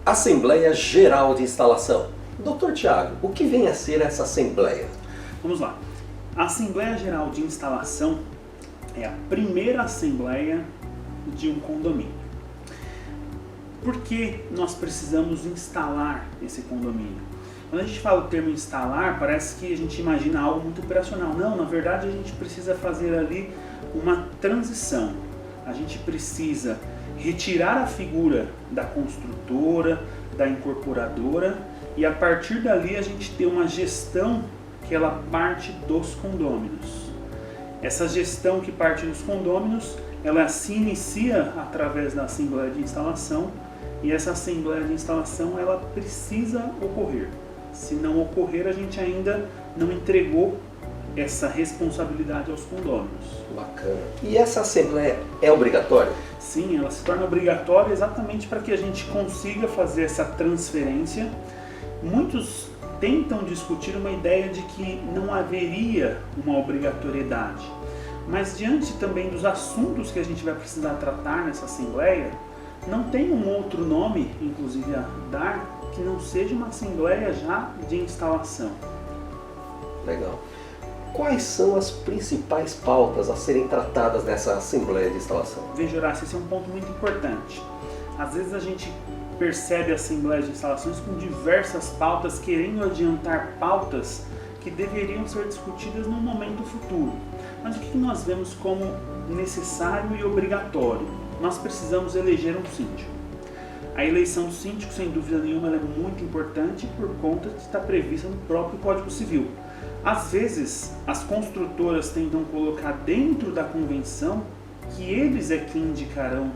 Assembleia Geral de Instalação. Dr. Tiago, o que vem a ser essa Assembleia? Vamos lá. A Assembleia Geral de Instalação é a primeira assembleia de um condomínio. Por que nós precisamos instalar esse condomínio? Quando a gente fala o termo instalar, parece que a gente imagina algo muito operacional. Não, na verdade a gente precisa fazer ali uma transição. A gente precisa retirar a figura da construtora, da incorporadora e a partir dali a gente ter uma gestão que ela parte dos condôminos. Essa gestão que parte dos condôminos, ela se inicia através da Assembleia de Instalação e essa Assembleia de Instalação ela precisa ocorrer. Se não ocorrer, a gente ainda não entregou essa responsabilidade aos condôminos. Bacana. E essa Assembleia é obrigatória? Sim, ela se torna obrigatória exatamente para que a gente consiga fazer essa transferência. Muitos tentam discutir uma ideia de que não haveria uma obrigatoriedade, mas diante também dos assuntos que a gente vai precisar tratar nessa Assembleia, não tem um outro nome, inclusive a dar, que não seja uma Assembleia já de instalação. Legal. Quais são as principais pautas a serem tratadas nessa Assembleia de Instalação? Veja, Horácio, esse é um ponto muito importante. Às vezes a gente percebe assembleias de instalações com diversas pautas, querendo adiantar pautas que deveriam ser discutidas num momento futuro. Mas o que nós vemos como necessário e obrigatório? Nós precisamos eleger um síndico. A eleição do síndico, sem dúvida nenhuma, ela é muito importante por conta de estar prevista no próprio Código Civil. Às vezes, as construtoras tentam colocar dentro da convenção que eles é que indicarão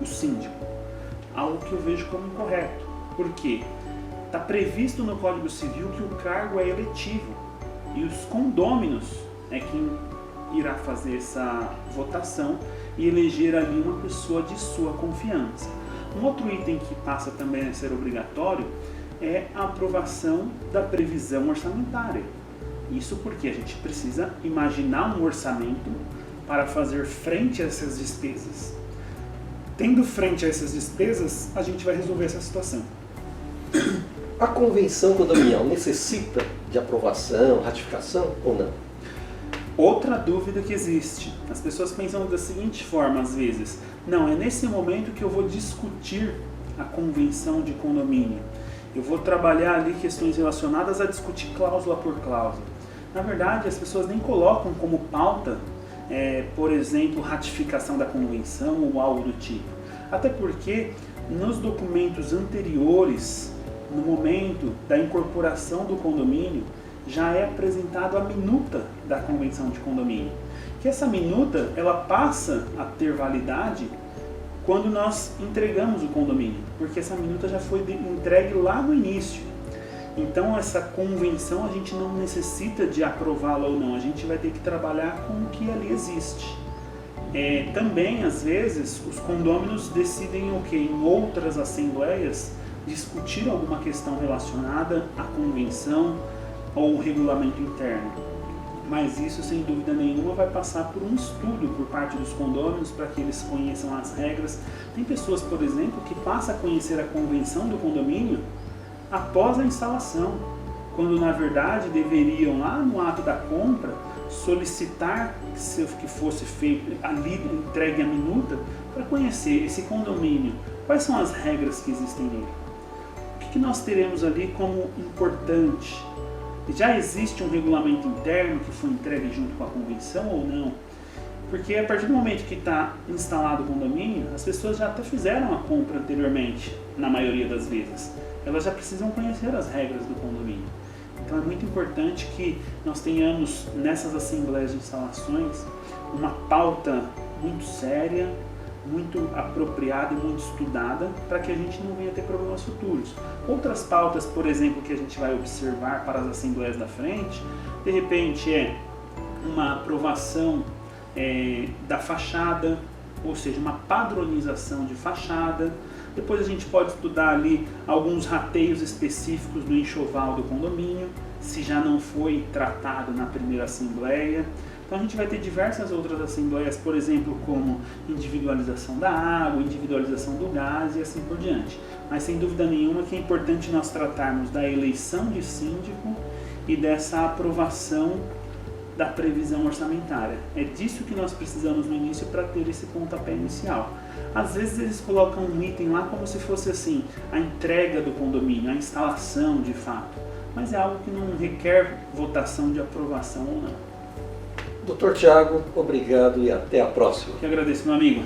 o síndico. Algo que eu vejo como incorreto. Por quê? Está previsto no Código Civil que o cargo é eletivo e os condôminos é quem irá fazer essa votação e eleger ali uma pessoa de sua confiança. Um outro item que passa também a ser obrigatório é a aprovação da previsão orçamentária. Isso porque a gente precisa imaginar um orçamento para fazer frente a essas despesas. Tendo frente a essas despesas, a gente vai resolver essa situação. A convenção condominial necessita de aprovação, ratificação ou não? Outra dúvida que existe. As pessoas pensam da seguinte forma, às vezes. Não, é nesse momento que eu vou discutir a convenção de condomínio. Eu vou trabalhar ali questões relacionadas a discutir cláusula por cláusula. Na verdade, as pessoas nem colocam como pauta, por exemplo, ratificação da convenção ou algo do tipo. Até porque nos documentos anteriores, no momento da incorporação do condomínio, já é apresentado a minuta da convenção de condomínio. Que essa minuta, ela passa a ter validade quando nós entregamos o condomínio, porque essa minuta já foi entregue lá no início. Então essa convenção a gente não necessita de aprová-la ou não, a gente vai ter que trabalhar com o que ali existe. Também, às vezes, os condôminos decidem o que? Em outras assembleias, discutir alguma questão relacionada à convenção ou regulamento interno. Mas isso, sem dúvida nenhuma, vai passar por um estudo por parte dos condôminos para que eles conheçam as regras. Tem pessoas, por exemplo, que passam a conhecer a convenção do condomínio após a instalação, quando na verdade deveriam lá no ato da compra solicitar que fosse feito ali, entregue a minuta, para conhecer esse condomínio, quais são as regras que existem nele. O que nós teremos ali como importante? Já existe um regulamento interno que foi entregue junto com a convenção ou não? Porque a partir do momento que está instalado o condomínio, as pessoas já até fizeram a compra anteriormente, na maioria das vezes. Elas já precisam conhecer as regras do condomínio. Então é muito importante que nós tenhamos nessas assembleias de instalações uma pauta muito séria, muito apropriada e muito estudada para que a gente não venha ter problemas futuros. Outras pautas, por exemplo, que a gente vai observar para as assembleias da frente, de repente é uma aprovação da fachada, ou seja, uma padronização de fachada. Depois a gente pode estudar ali alguns rateios específicos do enxoval do condomínio, se já não foi tratado na primeira assembleia. Então Então a gente vai ter diversas outras assembleias, por exemplo, como individualização da água, individualização do gás e assim por diante. Mas sem dúvida nenhuma que é importante nós tratarmos da eleição de síndico e dessa aprovação da previsão orçamentária. É disso que nós precisamos no início para ter esse pontapé inicial. Às vezes eles colocam um item lá como se fosse assim, a entrega do condomínio, a instalação de fato. Mas é algo que não requer votação de aprovação ou não. Dr. Thiago, obrigado e até a próxima. Eu que agradeço, meu amigo.